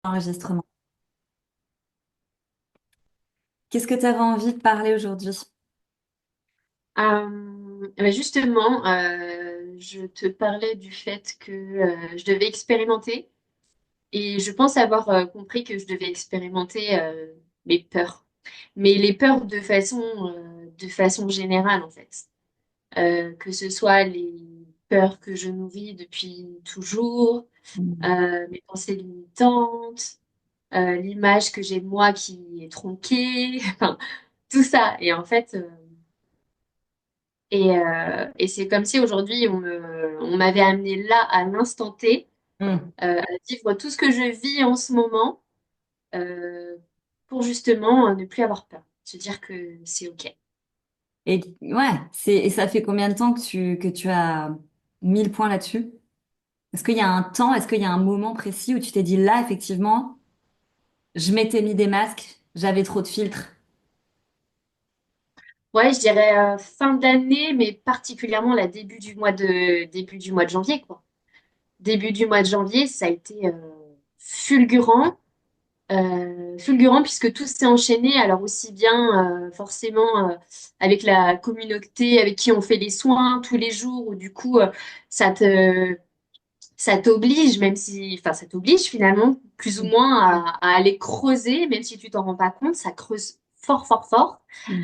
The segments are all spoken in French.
Enregistrement. Qu'est-ce que tu avais envie de parler aujourd'hui? Justement, je te parlais du fait que je devais expérimenter et je pense avoir compris que je devais expérimenter mes peurs, mais les peurs de façon générale en fait. Que ce soit les peurs que je nourris depuis toujours, Mm. mes pensées limitantes, l'image que j'ai de moi qui est tronquée, enfin tout ça. Et en fait, et c'est comme si aujourd'hui on m'avait amené là à l'instant T, Mm. à vivre tout ce que je vis en ce moment, euh, pour justement ne plus avoir peur, se dire que c'est OK. Et ouais, et ça fait combien de temps que tu as mis le point là-dessus? Est-ce qu'il y a un temps, est-ce qu'il y a un moment précis où tu t'es dit là, effectivement, je m'étais mis des masques, j'avais trop de filtres. Ouais, je dirais fin d'année, mais particulièrement la début du mois de janvier, quoi. Début du mois de janvier, ça a été fulgurant. Fulgurant puisque tout s'est enchaîné, alors aussi bien forcément avec la communauté avec qui on fait les soins tous les jours, où du coup ça te, ça t'oblige, même si, enfin ça t'oblige finalement plus ou moins à aller creuser, même si tu t'en rends pas compte, ça creuse fort fort fort. Mm.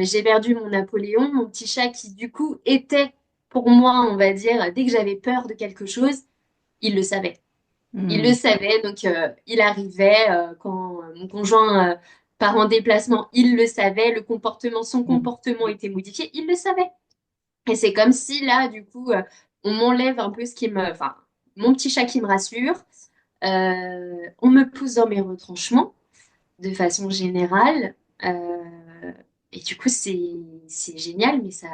J'ai perdu mon Napoléon, mon petit chat qui du coup était pour moi, on va dire, dès que j'avais peur de quelque chose, il le savait. Il le Mm. savait, donc il arrivait quand mon conjoint part en déplacement, il le savait, son Mm. comportement était modifié, il le savait. Et c'est comme si là, du coup, on m'enlève un peu enfin, mon petit chat qui me rassure, on me pousse dans mes retranchements de façon générale, et du coup, c'est génial, mais ça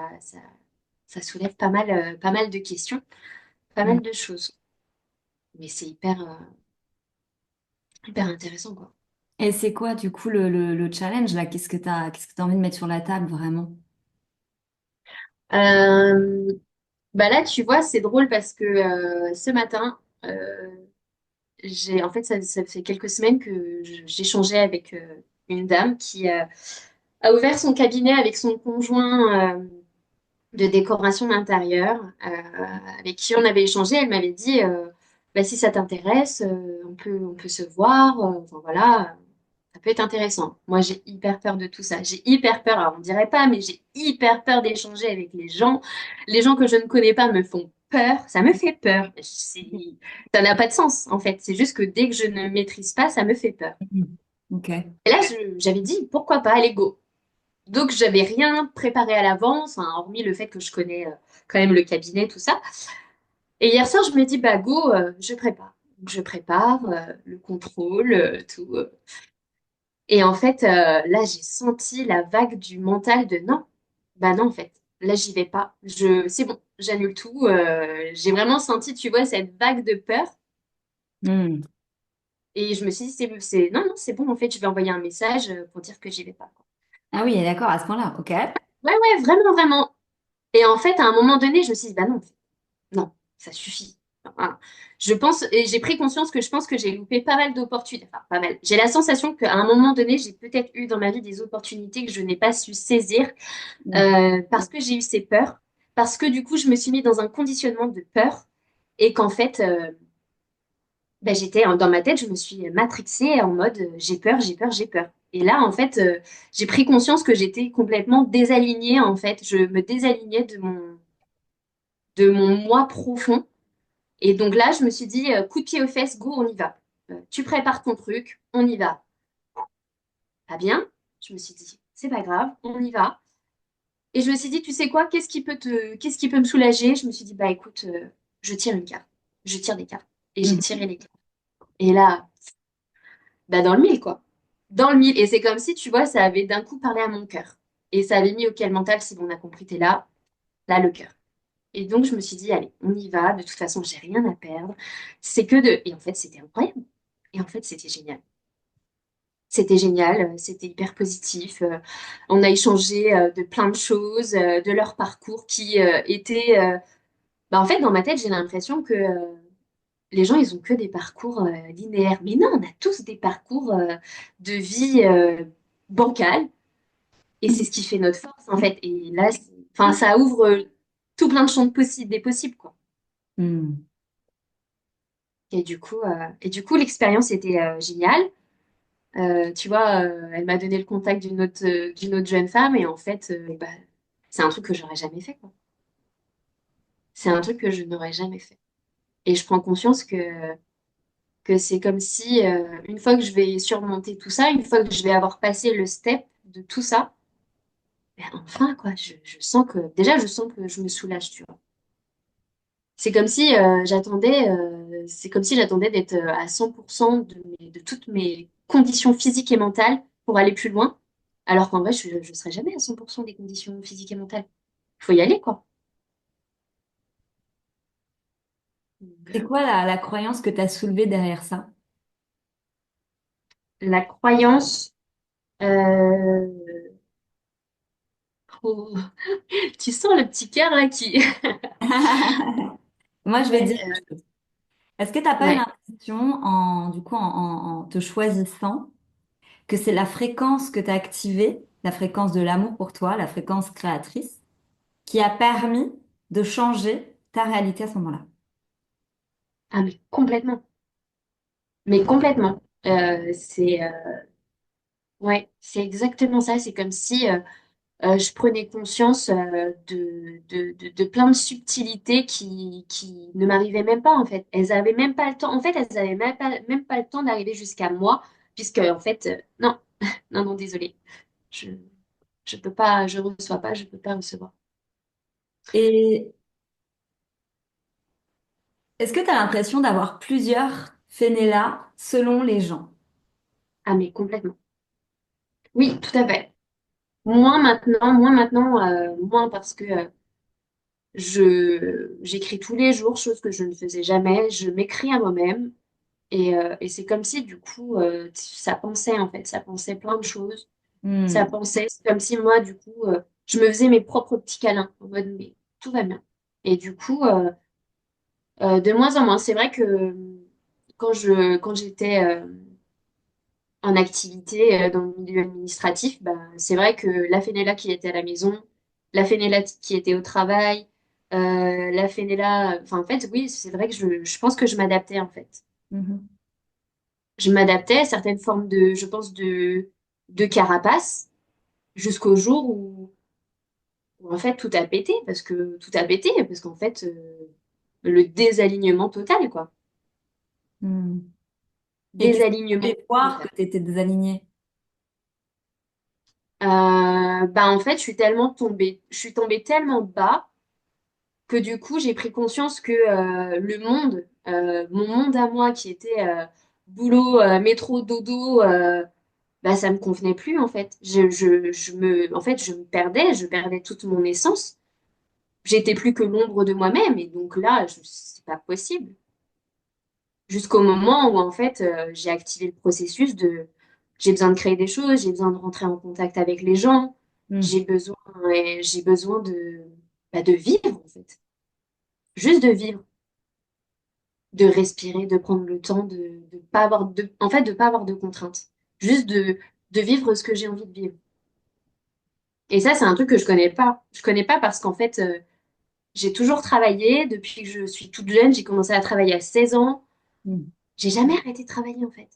soulève pas mal de questions, pas Mm. mal de choses. Mais c'est hyper intéressant, quoi. Et c'est quoi, du coup, le challenge là? Qu'est-ce que t'as envie de mettre sur la table vraiment? Euh, Bah là, tu vois, c'est drôle parce que ce matin, en fait, ça fait quelques semaines que j'échangeais avec une dame qui a ouvert son cabinet avec son conjoint de décoration d'intérieur, avec qui on avait échangé. Elle m'avait dit, bah, si ça t'intéresse, on peut se voir. Enfin voilà, ça peut être intéressant. Moi, j'ai hyper peur de tout ça. J'ai hyper peur, alors on dirait pas, mais j'ai hyper peur d'échanger avec les gens. Les gens que je ne connais pas me font peur. Ça me fait peur. Ça n'a pas de sens, en fait. C'est juste que dès que je ne maîtrise pas, ça me fait peur. Mm. Ok. Et là, j'avais dit, pourquoi pas, allez, go. Donc, j'avais rien préparé à l'avance, hein, hormis le fait que je connais quand même le cabinet, tout ça. Et hier soir, je me dis, bah, go, je prépare. Donc, je prépare le contrôle, tout. Et en fait, là, j'ai senti la vague du mental de non. Bah non, en fait, là, j'y vais pas. C'est bon, j'annule tout. J'ai vraiment senti, tu vois, cette vague de peur. Mm. Et je me suis dit, non, non, c'est bon, en fait, je vais envoyer un message pour dire que j'y vais pas, quoi. Ah oui, d'accord, à ce point-là, ok. Ouais, ouais, vraiment, vraiment. Et en fait, à un moment donné, je me suis dit, bah non, non, ça suffit. Enfin, je pense, et j'ai pris conscience que je pense que j'ai loupé pas mal d'opportunités. Enfin, pas mal. J'ai la sensation qu'à un moment donné, j'ai peut-être eu dans ma vie des opportunités que je n'ai pas su saisir Mm. parce que j'ai eu ces peurs, parce que du coup, je me suis mis dans un conditionnement de peur et qu'en fait, ben, dans ma tête, je me suis matrixée en mode j'ai peur, j'ai peur, j'ai peur. Et là, en fait, j'ai pris conscience que j'étais complètement désalignée, en fait. Je me désalignais de mon moi profond. Et donc là, je me suis dit, coup de pied aux fesses, go, on y va. Tu prépares ton truc, on y va. Pas bien. Je me suis dit, c'est pas grave, on y va. Et je me suis dit, tu sais quoi, qu'est-ce qui peut me soulager? Je me suis dit, bah écoute, je tire une carte. Je tire des cartes. Et j'ai Mm. tiré les cartes. Et là, bah dans le mille, quoi. Dans le mille. Et c'est comme si, tu vois, ça avait d'un coup parlé à mon cœur. Et ça avait mis au le mental, si bon, on a compris, t'es là, là, le cœur. Et donc, je me suis dit, allez, on y va. De toute façon, j'ai rien à perdre. C'est que de... Et en fait, c'était incroyable. Et en fait, c'était génial. C'était génial, c'était hyper positif. On a échangé de plein de choses, de leur parcours qui étaient... bah, en fait, dans ma tête, j'ai l'impression que les gens, ils ont que des parcours linéaires. Mais non, on a tous des parcours de vie bancale. Et c'est ce qui fait notre force, en fait. Et là, enfin, ça ouvre tout plein de champs des possibles, quoi. Hmm. Et du coup, l'expérience était géniale. Tu vois, elle m'a donné le contact d'une autre jeune femme. Et en fait, bah, c'est un truc que j'aurais jamais fait, quoi. C'est un truc que je n'aurais jamais fait. Et je prends conscience que c'est comme si, une fois que je vais surmonter tout ça, une fois que je vais avoir passé le step de tout ça, ben enfin, quoi, je sens que, déjà, je sens que je me soulage, tu vois. C'est comme si j'attendais d'être à 100% de toutes mes conditions physiques et mentales pour aller plus loin, alors qu'en vrai, je serai jamais à 100% des conditions physiques et mentales. Il faut y aller, quoi. Donc, C'est quoi la croyance que tu as soulevée derrière ça? la croyance, euh, oh, tu sens le petit cœur là qui... Moi, je vais Ouais, dire, est-ce que t'as pas eu ouais. l'impression, du coup, en te choisissant, que c'est la fréquence que tu as activée, la fréquence de l'amour pour toi, la fréquence créatrice, qui a permis de changer ta réalité à ce moment-là? Ah, mais complètement. Mais complètement. Ouais, c'est exactement ça. C'est comme si je prenais conscience de plein de subtilités qui ne m'arrivaient même pas, en fait. Elles avaient même pas le temps. En fait, elles avaient même pas le temps d'arriver jusqu'à moi, puisque, en fait, non, non, non, désolé. Je, je peux pas, je reçois pas, je peux pas recevoir. Et est-ce que tu as l'impression d'avoir plusieurs Fenella selon les gens? Ah, mais complètement. Oui, tout à fait. Moins parce que j'écris tous les jours, chose que je ne faisais jamais. Je m'écris à moi-même. Et c'est comme si, du coup, ça pensait, en fait. Ça pensait plein de choses. Ça Hmm. pensait, c'est comme si moi, du coup, je me faisais mes propres petits câlins. En mode, mais tout va bien. Et du coup, de moins en moins. C'est vrai que quand j'étais en activité dans le milieu administratif, bah, c'est vrai que la Fénéla qui était à la maison, la Fénéla qui était au travail, la Fénéla... Enfin, en fait, oui, c'est vrai que je pense que je m'adaptais, en fait. Mhm. Je m'adaptais à certaines formes de, je pense, de carapace jusqu'au jour où, en fait, tout a pété, parce qu'en fait, le désalignement total, quoi. Hmm. Et qu'est-ce qui t'a Désalignement fait voir total. que tu étais désaligné? Bah, en fait, je suis tombée tellement bas que du coup, j'ai pris conscience que mon monde à moi, qui était boulot, métro, dodo, bah, ça me convenait plus, en fait. En fait, je perdais toute mon essence. J'étais plus que l'ombre de moi-même, et donc là, c'est pas possible. Jusqu'au moment où, en fait, j'ai activé le processus j'ai besoin de créer des choses, j'ai besoin de rentrer en contact avec les gens, Hmm. j'ai besoin de vivre, en fait. Juste de vivre, de respirer, de prendre le temps de pas avoir en fait, de pas avoir de contraintes. Juste de vivre ce que j'ai envie de vivre. Et ça, c'est un truc que je connais pas. Je connais pas parce qu'en fait, j'ai toujours travaillé. Depuis que je suis toute jeune, j'ai commencé à travailler à 16 ans. Hmm. J'ai jamais arrêté de travailler, en fait.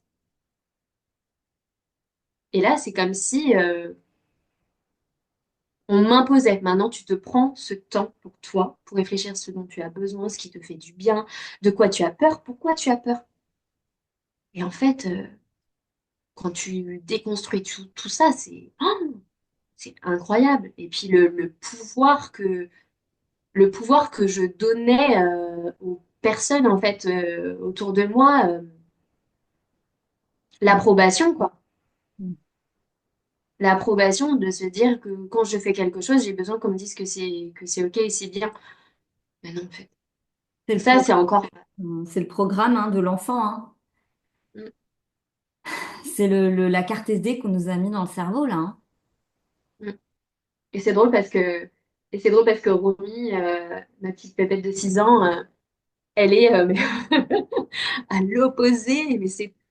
Et là, c'est comme si on m'imposait. Maintenant, tu te prends ce temps pour toi, pour réfléchir à ce dont tu as besoin, ce qui te fait du bien, de quoi tu as peur, pourquoi tu as peur. Et en fait, quand tu déconstruis tout ça, c'est incroyable. Et puis le pouvoir que je donnais aux personnes en fait autour de moi, l'approbation quoi. Hmm. L'approbation de se dire que quand je fais quelque chose, j'ai besoin qu'on me dise que c'est OK et c'est bien. Mais non, en fait. C'est le Ça, pro- c'est encore. c'est le programme hein, de l'enfant, hein. Mm, C'est la carte SD qu'on nous a mis dans le cerveau, là, hein. mm. Et c'est drôle parce que et c'est drôle parce que Romy, ma petite pépette de 6 ans, elle est à l'opposé,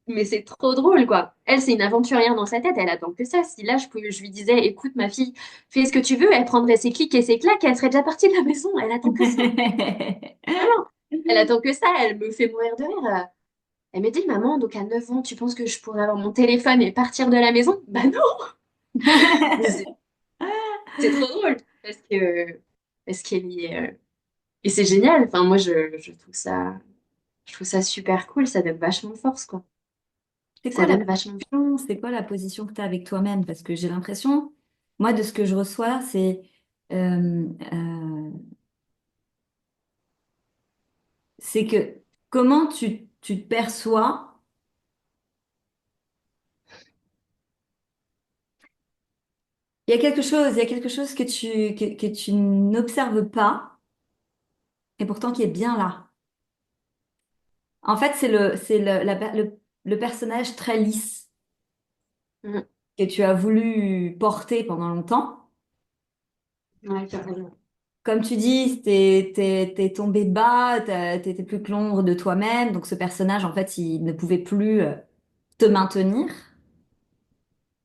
mais c'est trop drôle, quoi. Elle, c'est une aventurière dans sa tête, elle attend que ça. Si là, je lui disais, écoute, ma fille, fais ce que tu veux, elle prendrait ses clics et ses claques, elle serait déjà partie de la maison, elle attend que ça. Vraiment, elle attend que ça, elle me fait mourir de rire. Elle me dit, maman, donc à 9 ans, tu penses que je pourrais avoir mon téléphone et partir de la maison? Bah non! Mais c'est trop drôle, parce qu'elle y est. Et c'est génial, enfin, moi, je trouve ça super cool, ça donne vachement de force, quoi. C'est quoi Ça la donne vachement de position, c'est quoi la position que tu as avec toi-même? Parce que j'ai l'impression, moi, de ce que je reçois, euh, euh, c'est que comment tu te perçois. Il y a quelque chose que tu n'observes pas et pourtant qui est bien là. En fait, le personnage très lisse Mhm. que tu as voulu porter pendant longtemps. Ouais, carrément. Comme tu dis, t'es tombé bas, t'étais plus que l'ombre de toi-même, donc ce personnage, en fait, il ne pouvait plus te maintenir,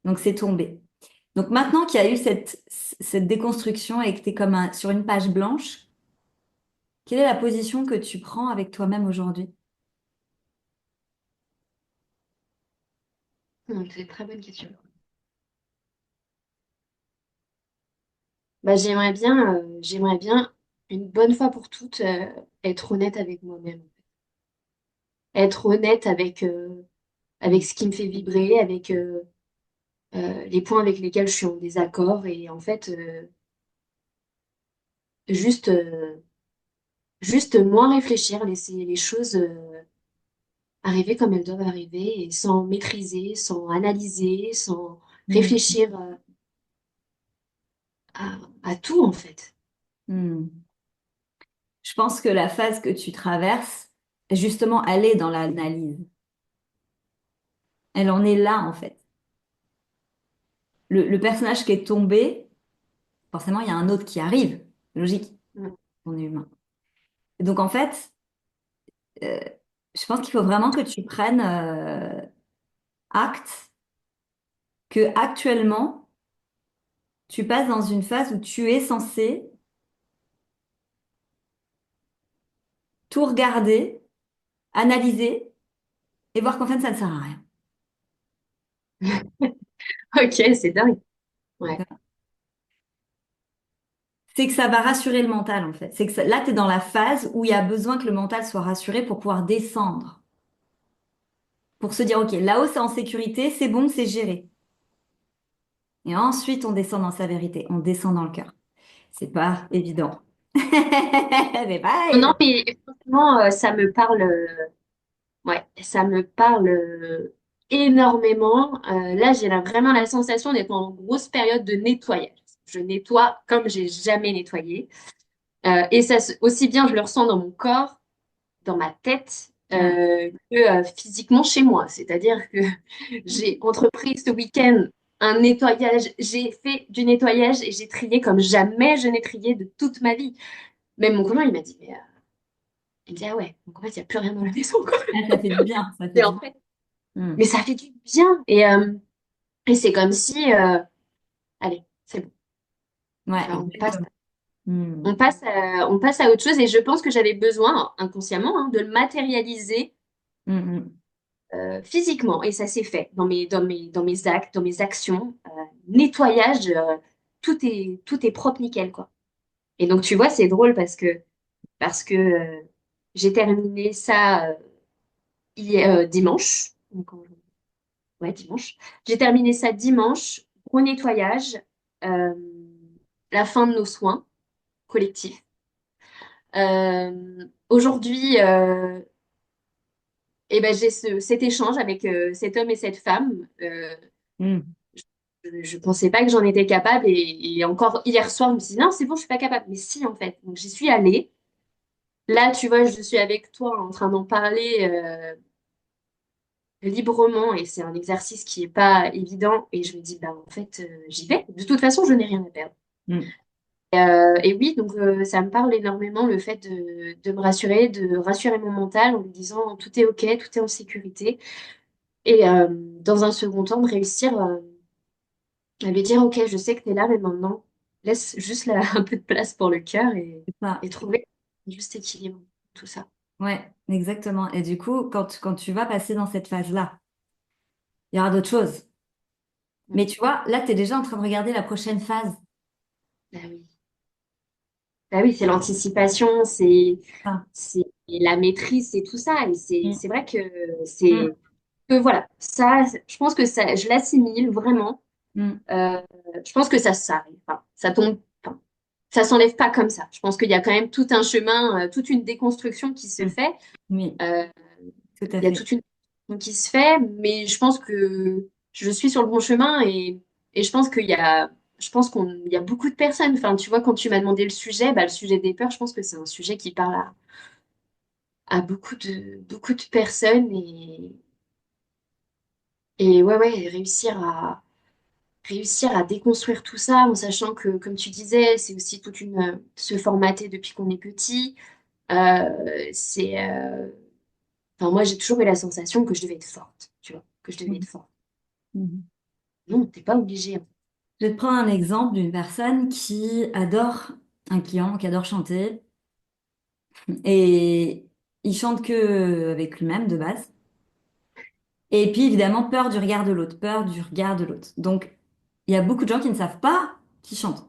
donc c'est tombé. Donc maintenant qu'il y a eu cette déconstruction et que t'es comme sur une page blanche, quelle est la position que tu prends avec toi-même aujourd'hui? C'est une très bonne question. Bah, j'aimerais bien, une bonne fois pour toutes, être honnête avec moi-même. Être honnête avec ce qui me fait vibrer, avec les points avec lesquels je suis en désaccord, et en fait, juste, juste moins réfléchir, laisser les choses arriver comme elles doivent arriver, et sans maîtriser, sans analyser, sans Hmm. réfléchir à tout, en fait. Hmm. Je pense que la phase que tu traverses, justement, elle est dans l'analyse. Elle en est là, en fait. Le personnage qui est tombé, forcément, il y a un autre qui arrive. Logique, Mm. on est humain. Et donc, en fait, euh, je pense qu'il faut vraiment que tu prennes acte que actuellement, tu passes dans une phase où tu es censé tout regarder, analyser et voir qu'en fait, ça ne sert à rien. Ok, c'est dingue. Ouais. C'est que ça va rassurer le mental, en fait. C'est que là, tu es dans la phase où il y a besoin que le mental soit rassuré pour pouvoir descendre. Pour se dire, OK, là-haut, c'est en sécurité, c'est bon, c'est géré. Et ensuite, on descend dans sa vérité, on descend dans le cœur. C'est pas évident. C'est pas Non, évident. mais franchement, ça me parle. Ouais, ça me parle énormément. Là, vraiment la sensation d'être en grosse période de nettoyage. Je nettoie comme j'ai jamais nettoyé. Et ça, aussi bien je le ressens dans mon corps, dans ma tête, Ouais. que physiquement chez moi. C'est-à-dire que j'ai entrepris ce week-end un nettoyage. J'ai fait du nettoyage et j'ai trié comme jamais je n'ai trié de toute ma vie. Même mon copain, il m'a dit, il me dit, ah ouais, donc en fait, il n'y a plus rien dans la maison, quoi. Ah, ça fait du bien, ça fait Et du en bien. fait, Hmm. mais ça fait du bien. Et c'est comme si, allez, c'est bon. Ouais, Enfin, exactement. Hmm. on passe à autre chose. Et je pense que j'avais besoin, inconsciemment, hein, de le matérialiser Hmm, hmm. physiquement. Et ça s'est fait dans mes actes, dans mes actions. Nettoyage, tout est propre, nickel, quoi. Et donc, tu vois, c'est drôle parce que j'ai terminé ça dimanche. Donc, ouais, dimanche. J'ai terminé ça dimanche, gros nettoyage, euh, la fin de nos soins collectifs. Aujourd'hui, eh ben, j'ai cet échange avec cet homme et cette femme. Hmm. Je pensais pas que j'en étais capable et encore hier soir, je me suis dit non, c'est bon, je suis pas capable. Mais si, en fait. Donc, j'y suis allée. Là, tu vois, je suis avec toi en train d'en parler librement et c'est un exercice qui est pas évident. Et je me dis, bah, en fait, j'y vais. De toute façon, je n'ai rien à perdre. Hmm. Et oui, donc ça me parle énormément le fait de me rassurer, de rassurer mon mental en me disant tout est OK, tout est en sécurité. Et dans un second temps, de réussir à lui dire OK, je sais que tu es là, mais maintenant, laisse juste là, un peu de place pour le cœur C'est ça. et trouver un juste équilibre, tout ça. Ouais, exactement. Et du coup, quand tu vas passer dans cette phase-là, il y aura d'autres choses. Mm. Mais tu vois, là, tu es déjà en train de regarder la prochaine phase. Bah oui. Bah oui, c'est l'anticipation, Ah. c'est la maîtrise, c'est tout ça. Et Mm. c'est vrai que Mm. c'est que voilà, ça, je pense que ça, je l'assimile vraiment. Mm. Euh, je pense que ça arrive. Enfin, ça tombe, enfin, ça s'enlève pas comme ça. Je pense qu'il y a quand même tout un chemin, toute une déconstruction qui se Mm. fait. Oui, Euh, tout à il y a fait. toute une déconstruction qui se fait, mais je pense que je suis sur le bon chemin et je pense je pense il y a beaucoup de personnes. Enfin, tu vois, quand tu m'as demandé le sujet, bah, le sujet des peurs, je pense que c'est un sujet qui parle à beaucoup de personnes et ouais, ouais, réussir à déconstruire tout ça en sachant que, comme tu disais, c'est aussi se formater depuis qu'on est petit. C'est, enfin, moi, j'ai toujours eu la sensation que je devais être forte, tu vois, que je devais être Mm. forte. Mm. Non, t'es pas obligée, hein. Je vais te prendre un exemple d'une personne qui adore, un client qui adore chanter, et il chante que avec lui-même de base. Et puis évidemment, peur du regard de l'autre, peur du regard de l'autre. Donc, il y a beaucoup de gens qui ne savent pas qui chante.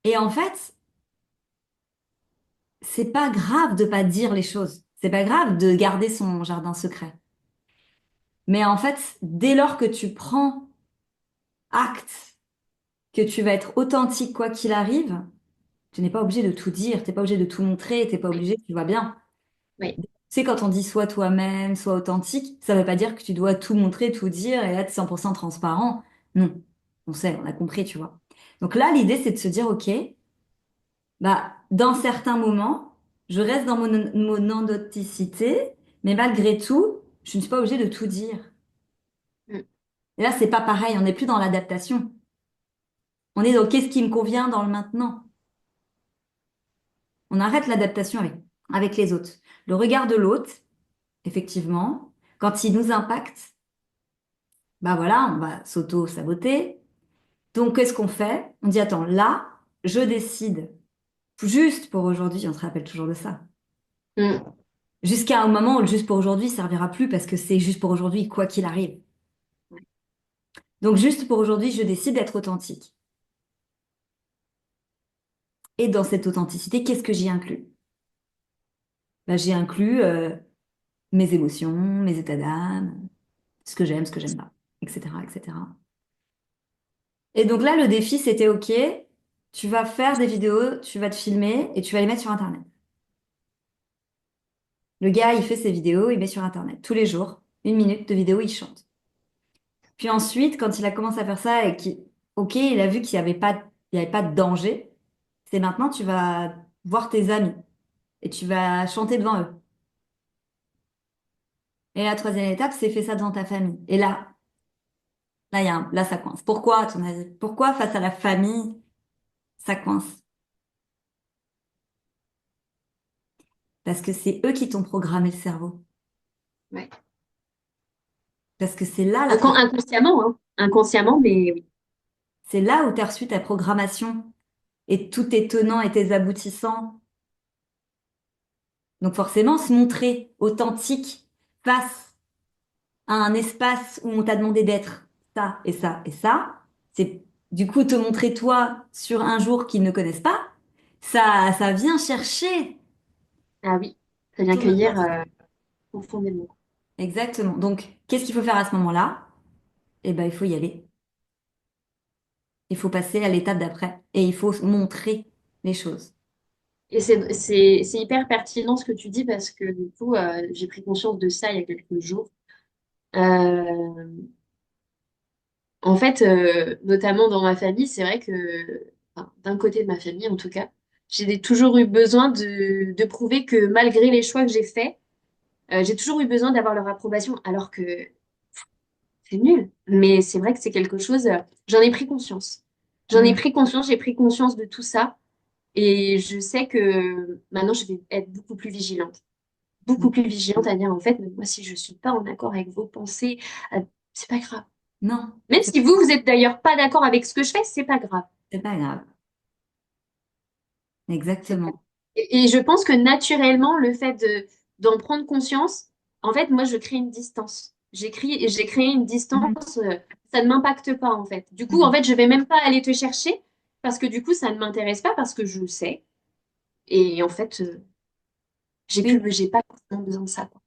Et en fait, c'est pas grave de pas dire les choses. C'est pas grave de garder son jardin secret. Mais en fait, dès lors que tu prends acte que tu vas être authentique quoi qu'il arrive, tu n'es pas obligé de tout dire, t'es pas obligé de tout montrer, t'es pas Oui, obligé, tu vois bien. oui, Tu sais, quand on dit sois toi-même, sois authentique, ça veut pas dire que tu dois tout montrer, tout dire et être 100% transparent. Non, on sait, on a compris, tu vois. Donc là, l'idée, c'est de se dire, OK, bah, dans certains moments, je reste dans mon authenticité, mais malgré tout, je ne suis pas obligée de tout dire. mm, Et là, c'est pas pareil, on n'est plus dans l'adaptation. On est dans qu'est-ce qui me convient dans le maintenant. On arrête l'adaptation avec les autres. Le regard de l'autre, effectivement, quand il nous impacte, bah voilà, on va s'auto-saboter. Donc, qu'est-ce qu'on fait? On dit, attends, là, je décide, juste pour aujourd'hui, on se rappelle toujours de ça. mm, Jusqu'à un moment où le juste pour aujourd'hui servira plus parce que c'est juste pour aujourd'hui, quoi qu'il arrive. Donc, juste pour aujourd'hui, je décide d'être authentique. Et dans cette authenticité, qu'est-ce que j'y inclus? Bah, j'y inclus mes émotions, mes états d'âme, ce que j'aime pas, etc., etc. Et donc là, le défi, c'était OK, tu vas faire des vidéos, tu vas te filmer et tu vas les mettre sur Internet. Le gars, il fait ses vidéos, il met sur Internet tous les jours, 1 minute de vidéo, il chante. Puis ensuite, quand il a commencé à faire ça et qu'il, OK, il a vu il y avait pas de danger, c'est maintenant tu vas voir tes amis et tu vas chanter devant eux. Et la troisième étape, c'est fais ça devant ta famille. Et là, là, ça coince. Pourquoi, à ton avis? Pourquoi face à la famille, ça coince? Parce que c'est eux qui t'ont programmé le cerveau. ouais. Parce que c'est là la Inconsciemment, hein. Inconsciemment, mais oui. c'est là où tu as reçu ta programmation et tous tes tenants et tes aboutissants. Donc forcément, se montrer authentique face à un espace où on t'a demandé d'être ça et ça et ça, c'est du coup te montrer toi sur un jour qu'ils ne connaissent pas, ça vient chercher Ah oui, ça vient tout le cueillir reste. profondément. Exactement. Donc, qu'est-ce qu'il faut faire à ce moment-là? Eh ben, il faut y aller. Il faut passer à l'étape d'après et il faut montrer les choses. Et c'est hyper pertinent ce que tu dis parce que du coup, j'ai pris conscience de ça il y a quelques jours. Euh, En fait, notamment dans ma famille, c'est vrai que, enfin, d'un côté de ma famille en tout cas, toujours eu besoin de prouver que malgré les choix que j'ai faits, j'ai toujours eu besoin d'avoir leur approbation, alors que c'est nul. Mais c'est vrai que c'est quelque chose, j'en ai pris conscience. J'en ai pris conscience, j'ai pris conscience de tout ça. Et je sais que maintenant, je vais être beaucoup plus vigilante. Beaucoup Mm. plus vigilante à dire, en fait, moi, si je suis pas en accord avec vos pensées, c'est pas grave. Non, Même si vous, vous êtes d'ailleurs pas d'accord avec ce que je fais, c'est pas grave. c'est pas grave. C'est pas- Exactement. Et je pense que naturellement, le fait d'en prendre conscience, en fait, moi, je crée une distance. J'ai créé une Mhm. distance, ça ne m'impacte pas, en fait. Du coup, en Mhm. fait, je vais même pas aller te chercher parce que du coup, ça ne m'intéresse pas parce que je le sais. Et en fait, Oui, j'ai pas forcément besoin de ça, quoi.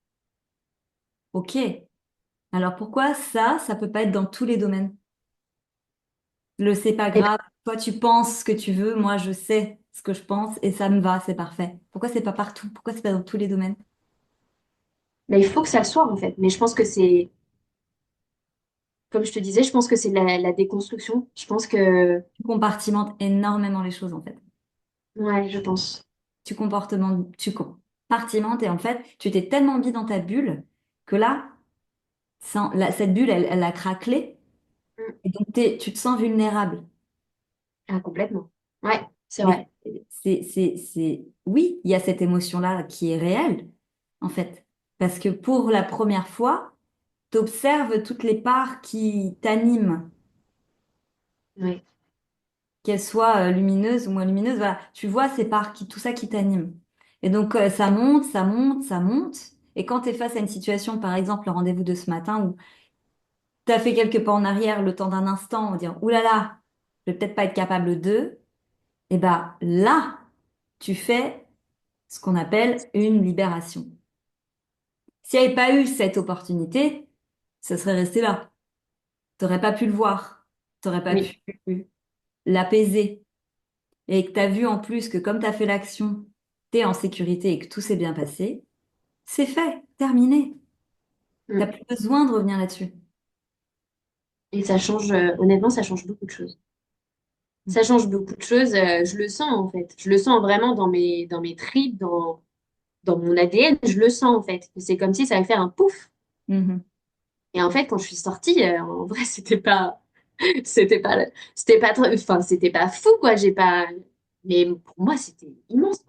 ok. Alors pourquoi ça peut pas être dans tous les domaines? Le c'est pas Et ben, grave. Toi, tu penses ce que tu veux, moi, je sais ce que je pense et ça me va, c'est parfait. Pourquoi c'est pas partout? Pourquoi c'est pas dans tous les domaines? mais il faut que ça le soit, en fait. Mais je pense que c'est, comme je te disais, je pense que c'est la déconstruction. Je pense que, Tu compartimentes énormément les choses, en fait. ouais, je pense. Tu compartimentes et en fait, tu t'es tellement mis dans ta bulle que là, cette bulle, elle a craquelé Mm. et donc tu te sens vulnérable. Ah, complètement. Ouais, c'est Mais vrai. oui, il y a cette émotion-là qui est réelle, en fait. Parce que pour la première fois, tu observes toutes les parts qui t'animent, Ouais. qu'elles soient lumineuses ou moins lumineuses. Voilà, tu vois ces parts, tout ça qui t'anime. Et donc, ça monte, ça monte, ça monte. Et quand tu es face à une situation, par exemple, le rendez-vous de ce matin, où tu as fait quelques pas en arrière le temps d'un instant, en disant, Ouh là là, je vais peut-être pas être capable de, et ben là, tu fais ce qu'on appelle une libération. S'il n'y avait pas eu cette opportunité, ça serait resté là. T'aurais pas pu le voir. T'aurais pas Oui. pu l'apaiser. Et que t'as vu en plus que comme t'as fait l'action, t'es en sécurité et que tout s'est bien passé, c'est fait, terminé. T'as Mm. plus besoin de revenir là-dessus. Et ça change, honnêtement, ça change beaucoup de choses. Ça change beaucoup de choses. Je le sens, en fait. Je le sens vraiment dans mes tripes, dans mon ADN. Je le sens, en fait. C'est comme si ça allait faire un pouf. Mhm. Et en fait, quand je suis sortie, en vrai, c'était pas, enfin, c'était pas fou, quoi. J'ai pas, mais pour moi, c'était immense.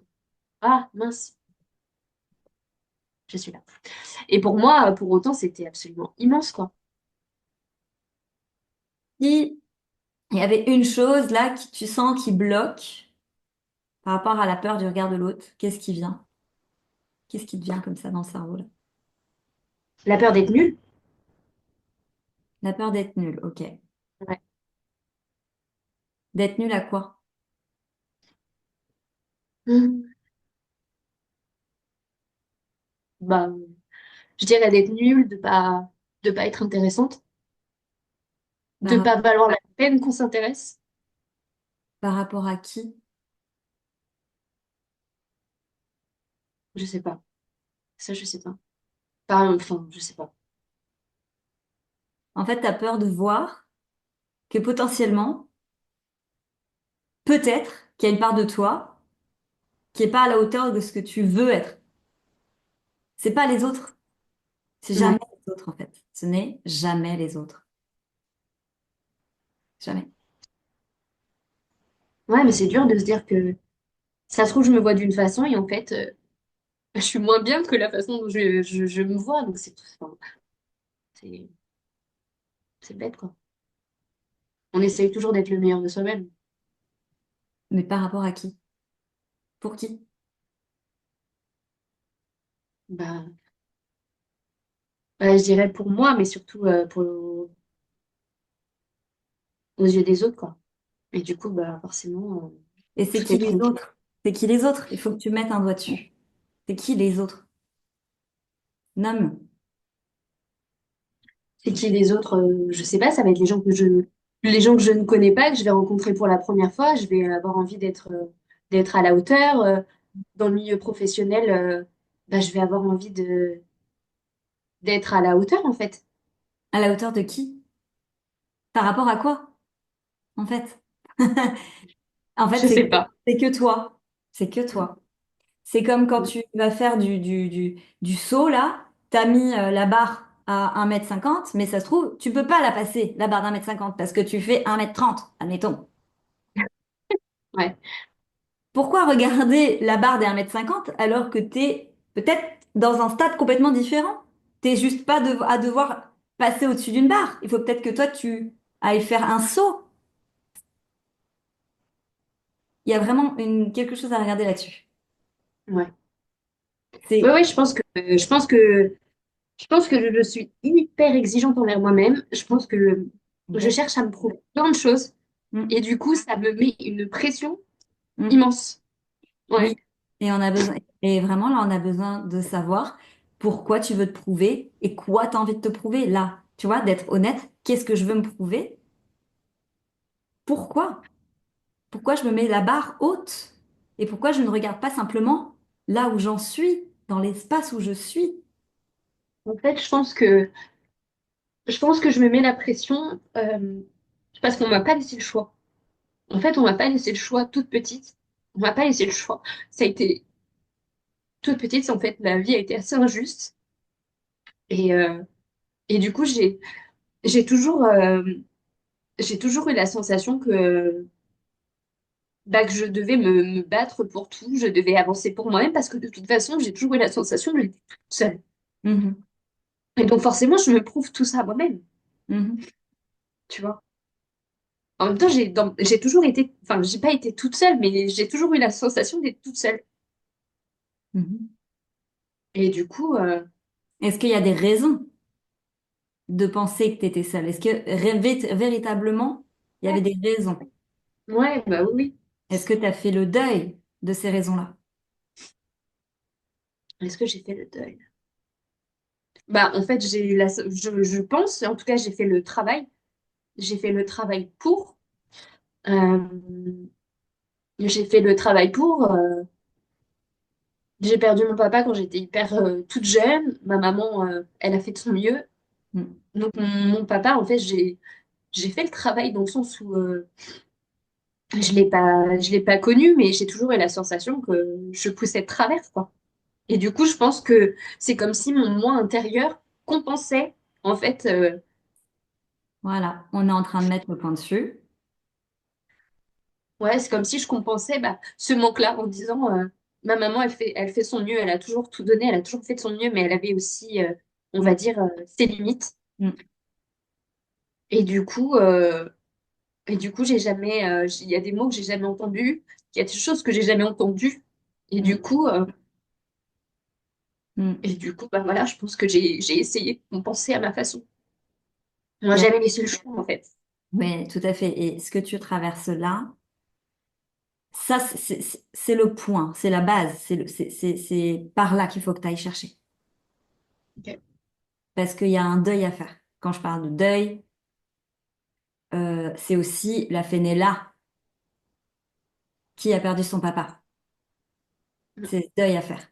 Ah, mince, je suis là. Et pour moi, pour autant, c'était absolument immense, quoi. Si il y avait une chose là qui tu sens qui bloque par rapport à la peur du regard de l'autre, qu'est-ce qui vient? Qu'est-ce qui te vient comme ça dans le cerveau là? La peur d'être nulle. La peur d'être nul, ok. Ouais. D'être nul à quoi? Hum, Bah, je dirais d'être nulle, de pas être intéressante, de Par, pas valoir la peine qu'on s'intéresse. par rapport à qui? Je sais pas. Ça, je sais pas. Enfin, je sais pas. En fait, tu as peur de voir que potentiellement, peut-être qu'il y a une part de toi qui est pas à la hauteur de ce que tu veux être. C'est pas les autres, c'est jamais Ouais. les autres en fait. Ce n'est jamais les autres, jamais. Ouais, mais c'est dur de se dire que ça se trouve, je me vois d'une façon et en fait, je suis moins bien que la façon dont je me vois. Donc, enfin, c'est, c'est bête, quoi. On essaye toujours d'être le meilleur de soi-même. Mais par rapport à qui? Pour qui? Bah, je dirais pour moi, mais surtout aux yeux des autres, quoi. Et du coup, bah, forcément, Et c'est tout qui est les tronqué. autres? C'est qui les autres? Il faut que tu mettes un doigt dessus. C'est qui les autres? Nomme. C'est qui les autres, je sais pas, ça va être les gens que je ne connais pas, que je vais rencontrer pour la première fois. Je vais avoir envie d'être à la hauteur. Dans le milieu professionnel, bah, je vais avoir envie d'être à la hauteur, en fait. À la hauteur de qui? Par rapport à quoi, en fait? En fait, Je sais pas. c'est que toi. C'est que toi. C'est comme quand tu vas faire du saut, là, t'as mis la barre à 1,50 m, mais ça se trouve, tu peux pas la passer, la barre d'1,50 m, parce que tu fais 1,30 m, admettons. Ouais. Pourquoi regarder la barre des 1,50 m alors que t'es peut-être dans un stade complètement différent? T'es juste pas à devoir passer au-dessus d'une barre. Il faut peut-être que toi, tu ailles faire un saut. Il y a vraiment quelque chose à regarder là-dessus. Ouais. Oui, C'est, oui, je pense que je suis hyper exigeante envers moi-même. Je pense que je exact. cherche à me prouver plein de choses. Mm, Et du coup, ça me met une pression mm. immense. Ouais. Oui. Et on a besoin, et vraiment là, on a besoin de savoir pourquoi tu veux te prouver et quoi tu as envie de te prouver là. Tu vois, d'être honnête. Qu'est-ce que je veux me prouver? Pourquoi? Pourquoi je me mets la barre haute? Et pourquoi je ne regarde pas simplement là où j'en suis, dans l'espace où je suis? En fait, je pense que je me mets la pression parce qu'on m'a pas laissé le choix. En fait, on m'a pas laissé le choix toute petite. On m'a pas laissé le choix. Ça a été toute petite. En fait, la vie a été assez injuste. Et, euh, et du coup, j'ai toujours, euh, j'ai toujours eu la sensation que je devais me battre pour tout. Je devais avancer pour moi-même parce que de toute façon, j'ai toujours eu la sensation de l'être toute seule. Mhm, Et donc, forcément, je me prouve tout ça à moi-même. mhm, Tu vois. En même temps, j'ai toujours été, enfin, j'ai pas été toute seule, mais j'ai toujours eu la sensation d'être toute seule. mhm. Et du coup, Est-ce qu'il y a des raisons de penser que tu étais seule? Est-ce que véritablement, il y avait ouais, des raisons? ouais, bah oui, oui. Est-ce que tu as fait le deuil de ces raisons-là? Est-ce que j'ai fait le deuil? Bah, en fait, je pense, en tout cas, j'ai fait le travail. J'ai fait le travail pour. euh, j'ai fait le travail pour. J'ai perdu mon papa quand j'étais hyper toute jeune. Ma maman, elle a fait de son mieux. Mm, Donc, mon papa, en fait, j'ai fait le travail dans le sens où je l'ai pas connu, mais j'ai toujours eu la sensation que je poussais de travers, quoi. Et du coup, je pense que c'est comme si mon moi intérieur compensait, en fait, voilà, on est en train de mettre le point dessus. ouais, c'est comme si je compensais bah, ce manque-là en disant, ma maman, elle fait son mieux, elle a toujours tout donné, elle a toujours fait de son mieux, mais elle avait aussi, on va Mm, dire, ses limites. mm, Et du coup, il y a des mots que j'ai jamais entendus, il y a des choses que j'ai jamais entendues. Et mm, du coup, euh, mm. bah voilà, je pense que j'ai essayé de compenser à ma façon. On m'a Et- jamais laissé le choix, en fait. Oui, tout à fait. Et ce que tu traverses là, ça, c'est le point, c'est la base, c'est par là qu'il faut que tu ailles chercher. Ok. Parce qu'il y a un deuil à faire. Quand je parle de deuil, c'est aussi la Fenella qui a perdu son papa. C'est le deuil à faire.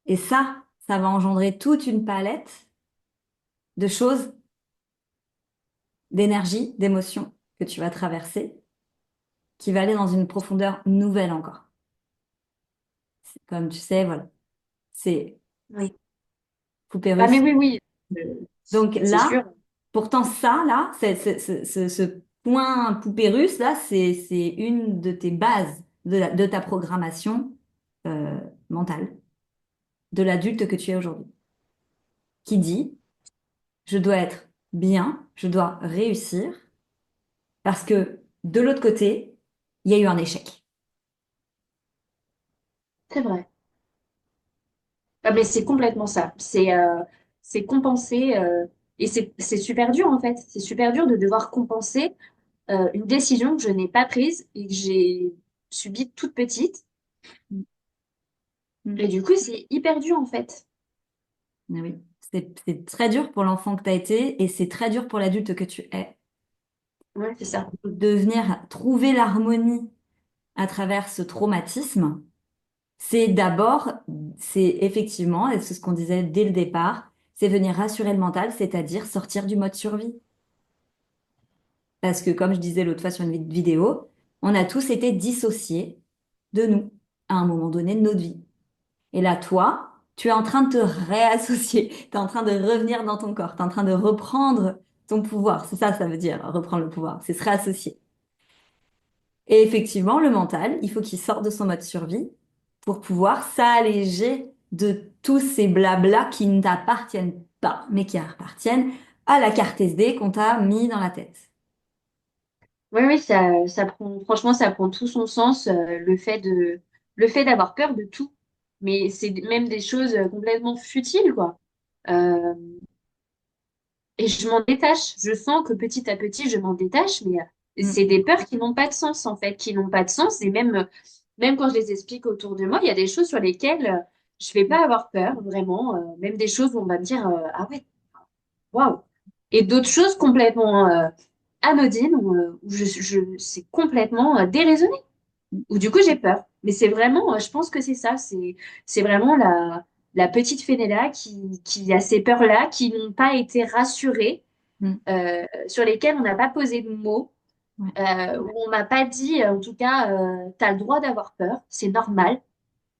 Et ça va engendrer toute une palette de choses, d'énergie, d'émotions que tu vas traverser, qui va aller dans une profondeur nouvelle encore. C'est comme tu sais, voilà, c'est Oui. poupée Ah, mais russe. oui, oui, euh, Donc c'est sûr. là, pourtant ça, là, ce point poupée russe, là, c'est une de tes bases de ta programmation euh, mentale, de l'adulte que tu es aujourd'hui, qui dit, je dois être bien, je dois réussir, parce que de l'autre côté, il y a eu un échec. C'est vrai. Ah, mais c'est complètement ça. C'est compenser. Et c'est super dur, en fait. C'est super dur de devoir compenser une décision que je n'ai pas prise et que j'ai subie toute petite. Mm. Mm. Et du coup, c'est hyper dur, en fait. Ah oui, c'est très dur pour l'enfant que tu as été et c'est très dur pour l'adulte que tu es. Ouais, c'est ça. De venir trouver l'harmonie à travers ce traumatisme, c'est d'abord, c'est effectivement, et c'est ce qu'on disait dès le départ, c'est venir rassurer le mental, c'est-à-dire sortir du mode survie. Parce que comme je disais l'autre fois sur une vidéo, on a tous été dissociés de nous à un moment donné de notre vie. Et là, toi, tu es en train de te réassocier, tu es en train de revenir dans ton corps, tu es en train de reprendre ton pouvoir. C'est ça, ça veut dire reprendre le pouvoir, c'est se réassocier. Et effectivement, le mental, il faut qu'il sorte de son mode survie pour pouvoir s'alléger de tous ces blablas qui ne t'appartiennent pas, mais qui appartiennent à la carte SD qu'on t'a mis dans la tête. Oui, oui, ça prend, franchement, ça prend tout son sens, le fait d'avoir peur de tout. Mais c'est même des choses complètement futiles, quoi. Euh, et je m'en détache. Je sens que petit à petit, je m'en détache, mais Mm, c'est des peurs qui n'ont pas de sens, en fait, qui n'ont pas de sens. Et même, même quand je les explique autour de moi, il y a des choses sur lesquelles je vais pas avoir peur, vraiment. Même des choses où on va me dire, ah ouais, waouh. Et d'autres choses complètement anodines où c'est complètement déraisonné, où du coup j'ai peur. Mais c'est vraiment, je pense que c'est ça, c'est vraiment la petite Fénéla qui a ces peurs-là, qui n'ont pas été rassurées, mm, sur lesquelles on n'a pas posé de mots, ouais, où on m'a pas dit, en tout cas, t'as le droit d'avoir peur, c'est normal,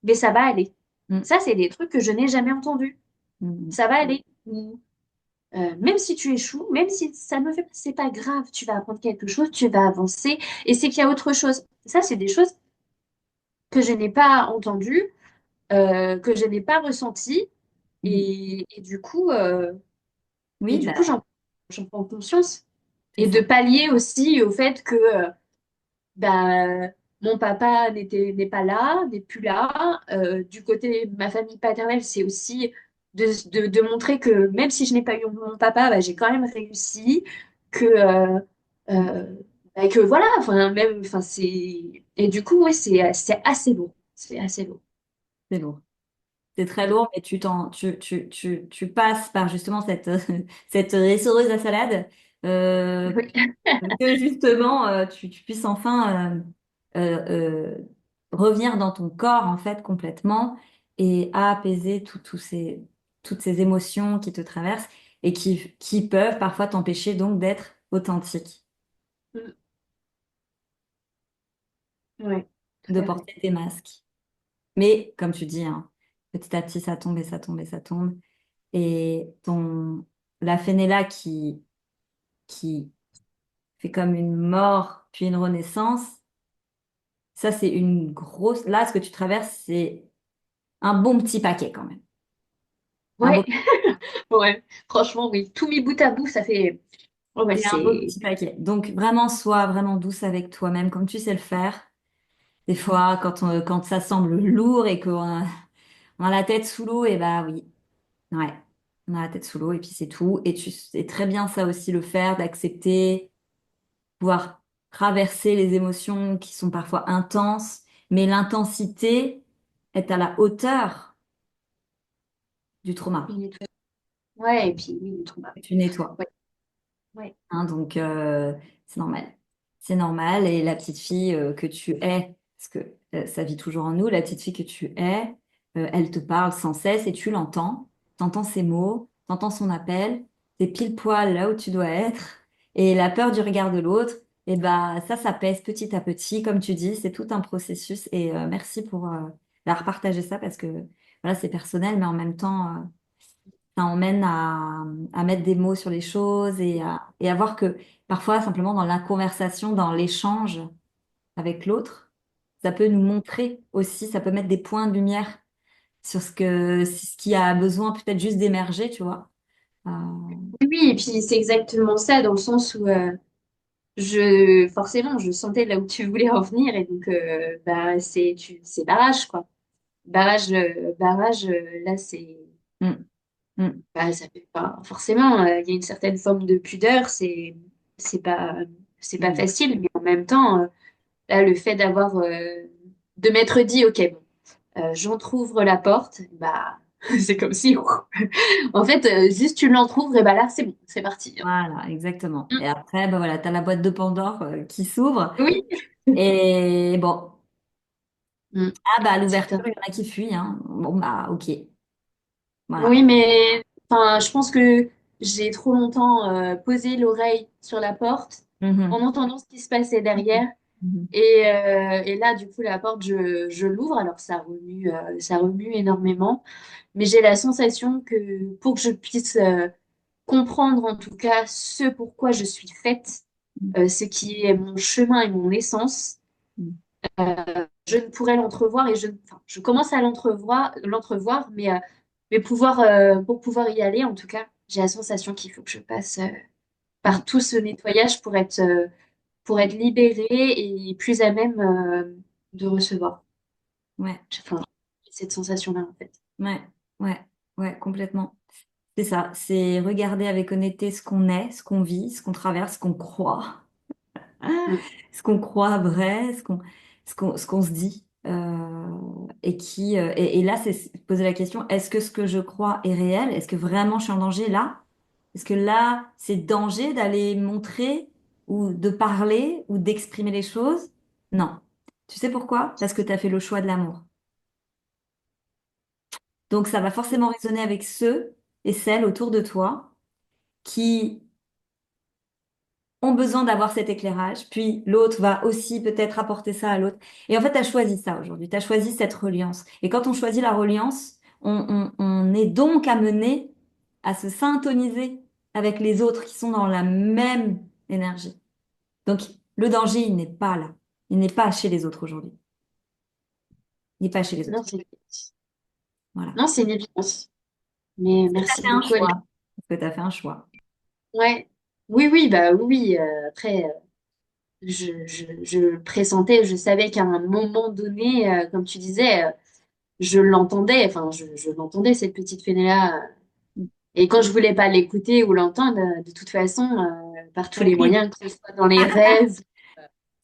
mais ça va aller. mm, Ça, c'est des trucs que je n'ai jamais entendus. mm, Ça va aller. Même si tu échoues, même si ça ne fait pas, c'est pas grave, tu vas apprendre quelque chose, tu vas avancer, et c'est qu'il y a autre chose. Ça, c'est des choses que je n'ai pas entendues, que je n'ai pas ressenties, mm. et Oui, du coup, bah, j'en prends conscience. c'est Et de ça. pallier aussi au fait que bah, mon papa n'est pas là, n'est plus là. Du côté de ma famille paternelle, c'est aussi de montrer que même si je n'ai pas eu mon papa, bah, j'ai quand même réussi, que, Mm, euh, que voilà, enfin, même, enfin, c'est... Et du coup, ouais, c'est assez beau. C'est assez beau. c'est lourd. C'est très lourd, mais tu passes par justement cette, cette essoreuse à salade Oui. pour que justement tu puisses enfin revenir dans ton corps en fait complètement et apaiser toutes ces émotions qui te traversent et qui peuvent parfois t'empêcher donc d'être authentique, Mm. Ouais, de tout à fait. porter tes masques. Mais comme tu dis, hein, petit à petit ça tombe et ça tombe et ça tombe. Et la Fenella qui fait comme une mort puis une renaissance, ça c'est une grosse. Là, ce que tu traverses, c'est un bon petit paquet quand même. Un beau, Ouais, ouais. Franchement, oui. Tout mis bout à bout, ça fait. Ouais, c'est un beau c'est. petit paquet. Donc vraiment, sois vraiment douce avec toi-même, comme tu sais le faire. Des fois, quand ça semble lourd et on a la tête sous l'eau, et bah oui, ouais, on a la tête sous l'eau et puis c'est tout. Et tu sais très bien ça aussi le faire, d'accepter, pouvoir traverser les émotions qui sont parfois intenses, mais l'intensité est à la hauteur du trauma Ouais, et puis oui, le trauma. que tu nettoies. Ouais, ouais. Hein, donc, c'est normal. C'est normal. Et la petite fille que tu es, parce que ça vit toujours en nous, la petite fille que tu es, elle te parle sans cesse et tu l'entends. T'entends ses mots, t'entends son appel, t'es pile poil là où tu dois être. Et la peur du regard de l'autre, et ben ça pèse petit à petit, comme tu dis, c'est tout un processus. Et merci pour leur partager ça parce que voilà, c'est personnel, mais en même temps. Ça emmène à mettre des mots sur les choses et à voir que parfois, simplement dans la conversation, dans l'échange avec l'autre, ça peut nous montrer aussi, ça peut mettre des points de lumière sur ce qui a besoin peut-être juste d'émerger, tu vois. Euh, Oui, oui, et puis c'est exactement ça, dans le sens où forcément, je sentais là où tu voulais en venir, et donc, bah, c'est barrage, quoi. Barrage, là, c'est, mm, mm, bah, ça fait pas, forcément, il y a une certaine forme de pudeur, c'est pas, c'est pas mm. facile, mais en même temps, là, le fait de m'être dit, ok, bon, j'entrouvre la porte, bah, c'est comme si, en fait, juste tu l'entrouvres, et bah là, c'est bon, c'est parti, hein. Voilà, exactement. Mm. Et après, ben voilà, t'as la boîte de Pandore qui s'ouvre. Oui. Et bon, Mm. ah bah à Tout l'ouverture, à il y en a qui fuient, hein. Bon bah ok, Oui, voilà. mais enfin, je pense que j'ai trop longtemps posé l'oreille sur la porte en Mhm. entendant ce qui se passait derrière. Mhm. Et là, du coup, la porte, je l'ouvre. Alors, ça remue énormément. Mais j'ai la sensation que pour que je puisse comprendre, en tout cas, ce pourquoi je suis faite, ce qui est mon chemin et mon essence, Mm. Je ne pourrais l'entrevoir et enfin, je commence à l'entrevoir, mais pour pouvoir y aller, en tout cas, j'ai la sensation qu'il faut que je passe Mm. par tout ce nettoyage pour être libérée et plus à même de recevoir. Ouais, Enfin, j'ai cette sensation-là, en fait. ouais, ouais, ouais, complètement. C'est ça, c'est regarder avec honnêteté ce qu'on est, ce qu'on vit, ce qu'on traverse, ce qu'on croit, Mm. ce qu'on croit vrai, ce qu'on se dit. Et là, c'est se poser la question, est-ce que ce que je crois est réel? Est-ce que vraiment je suis en danger là? Est-ce que là, c'est danger d'aller montrer ou de parler ou d'exprimer les choses? Non. Tu sais pourquoi? Parce que tu as fait le choix de l'amour. Donc ça va forcément résonner avec ceux et celles autour de toi qui ont besoin d'avoir cet éclairage, puis l'autre va aussi peut-être apporter ça à l'autre. Et en fait, tu as choisi ça aujourd'hui, tu as choisi cette reliance. Et quand on choisit la reliance, on est donc amené à se syntoniser avec les autres qui sont dans la même énergie. Donc le danger, il n'est pas là. Il n'est pas chez les autres aujourd'hui. Il n'est pas chez les Non, autres. Voilà. non, c'est une évidence. Mais Parce que tu as merci fait un beaucoup, Aline. choix. Parce que tu as fait un choix. Ouais. Oui, oui, bah oui. Après, je pressentais, je savais qu'à un moment donné, comme tu disais, je l'entendais, enfin, je l'entendais, cette petite fée-là. Et quand je voulais pas l'écouter ou l'entendre, de toute façon, par tous Ça les crise. moyens, que ce soit dans les rêves.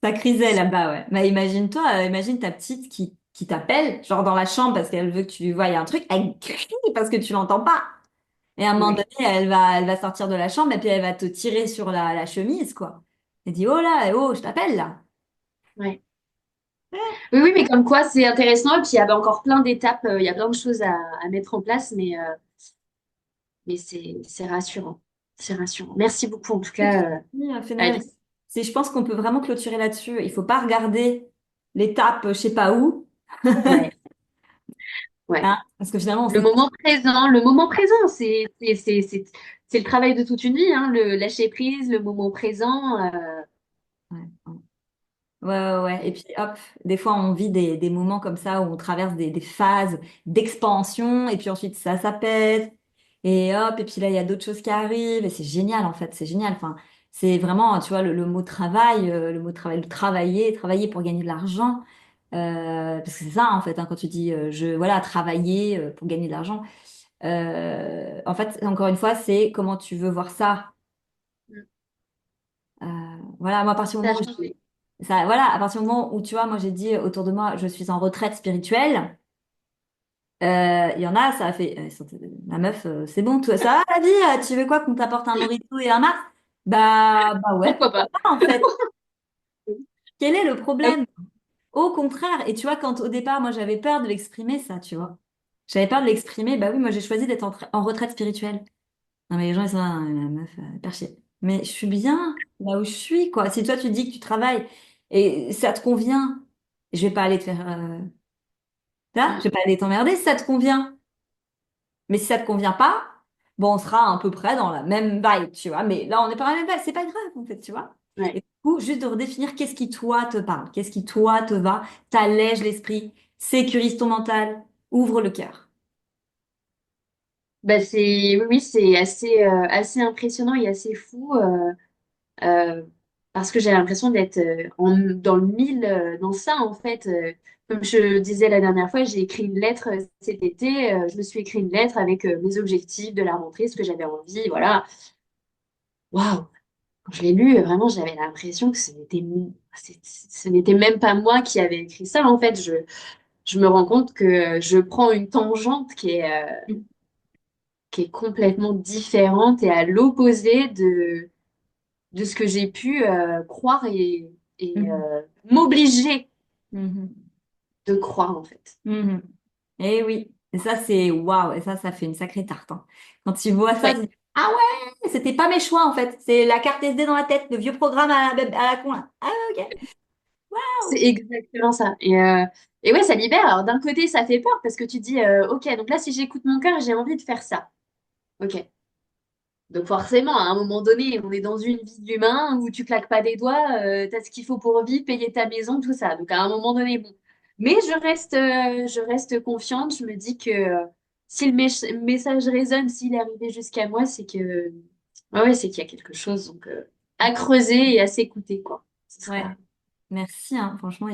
Ça crisait là-bas, ouais. Bah, imagine-toi, imagine ta petite qui t'appelle, genre dans la chambre parce qu'elle veut que tu lui voies un truc, elle crie parce que tu l'entends pas. Et à un moment donné, Ouais, elle va sortir de la chambre et puis elle va te tirer sur la chemise, quoi. Elle dit, oh là, oh, je t'appelle là. ouais. Oui, oui, mais comme quoi, c'est intéressant. Et puis, il y avait encore plein d'étapes, il y a plein de choses à mettre en place, mais c'est rassurant. C'est rassurant. Merci beaucoup, en tout C'est cas, fini, Fenel. Alice. Je pense qu'on peut vraiment clôturer là-dessus. Il faut pas regarder l'étape, je sais pas où, Ouais, ouais. hein, parce que finalement, on sait pas. Le moment présent, c'est le travail de toute une vie, hein, le lâcher prise, le moment présent. Ouais, ouais. Ouais, ouais, ouais. Et puis hop, des fois on vit des moments comme ça où on traverse des phases d'expansion et puis ensuite ça pète et hop, et puis là il y a d'autres choses qui arrivent et c'est génial en fait, c'est génial. Enfin, c'est vraiment, tu vois, le mot travail, le mot travail, le travailler, travailler pour gagner de l'argent. Parce que c'est ça en fait, hein, quand tu dis voilà, travailler pour gagner de l'argent. En fait, encore une fois, c'est comment tu veux voir ça. Euh, voilà, moi à partir du Ça a moment où changé. ça, voilà, à partir du moment où tu vois, moi j'ai dit autour de moi, je suis en retraite spirituelle. Il y en a, ça a fait, la meuf, c'est bon, toi, ça va la vie, tu veux quoi qu'on t'apporte un mojito et un Mars? Bah ouais, Pourquoi pourquoi pas? pas en fait. Quel est le Ah problème? Au contraire, et tu vois, quand au départ, moi j'avais peur de l'exprimer, ça, tu vois. J'avais peur de l'exprimer, bah oui, moi j'ai choisi d'être en retraite spirituelle. Non mais les gens ils sont là, la meuf, perché. Mais je suis bien là où je suis, quoi. Si toi tu dis que tu travailles et ça te convient, je vais pas aller te faire là, je vais oui. pas aller t'emmerder si ça te convient. Mais si ça te convient pas, bon, on sera à peu près dans la même vibe, tu vois. Mais là, on n'est pas dans la même vibe, c'est pas grave en fait, tu vois. Ouais. Et du coup, juste de redéfinir qu'est-ce qui toi te parle, qu'est-ce qui toi te va, t'allège l'esprit, sécurise ton mental, ouvre le cœur. Bah oui, oui, c'est assez impressionnant et assez fou euh, parce que j'ai l'impression d'être dans le mille dans ça en fait. Comme je disais la dernière fois, j'ai écrit une lettre cet été. Je me suis écrit une lettre avec mes objectifs de la rentrée, ce que j'avais envie, voilà. Waouh! Quand je l'ai lu, vraiment, j'avais l'impression que ce n'était même pas moi qui avais écrit ça. En fait, je me rends compte que je prends une tangente qui est complètement différente et à l'opposé de ce que j'ai pu croire et Mhm. m'obliger Mhm. de croire, en fait. Mhm. Eh oui, et ça c'est waouh, et ça fait une sacrée tarte, hein. Quand tu vois ça, Ouais, tu dis, ah ouais, c'était pas mes choix en fait, c'est la carte SD dans la tête, le vieux programme à la con là. Ah ok, c'est waouh. exactement ça. Et ouais, ça libère. Alors, d'un côté, ça fait peur parce que tu dis, OK, donc là, si j'écoute mon cœur, j'ai envie de faire ça. OK. Donc forcément, à un moment donné, on est dans une vie d'humain où tu claques pas des doigts, t'as ce qu'il faut pour vivre, payer ta maison, tout ça. Donc à un moment donné, bon. Mais je reste confiante. Je me dis que si message résonne, s'il est arrivé jusqu'à moi, c'est que, ouais, c'est qu'il y a quelque chose. Donc à creuser et à s'écouter, quoi. Ce Ouais, sera merci, hein, franchement.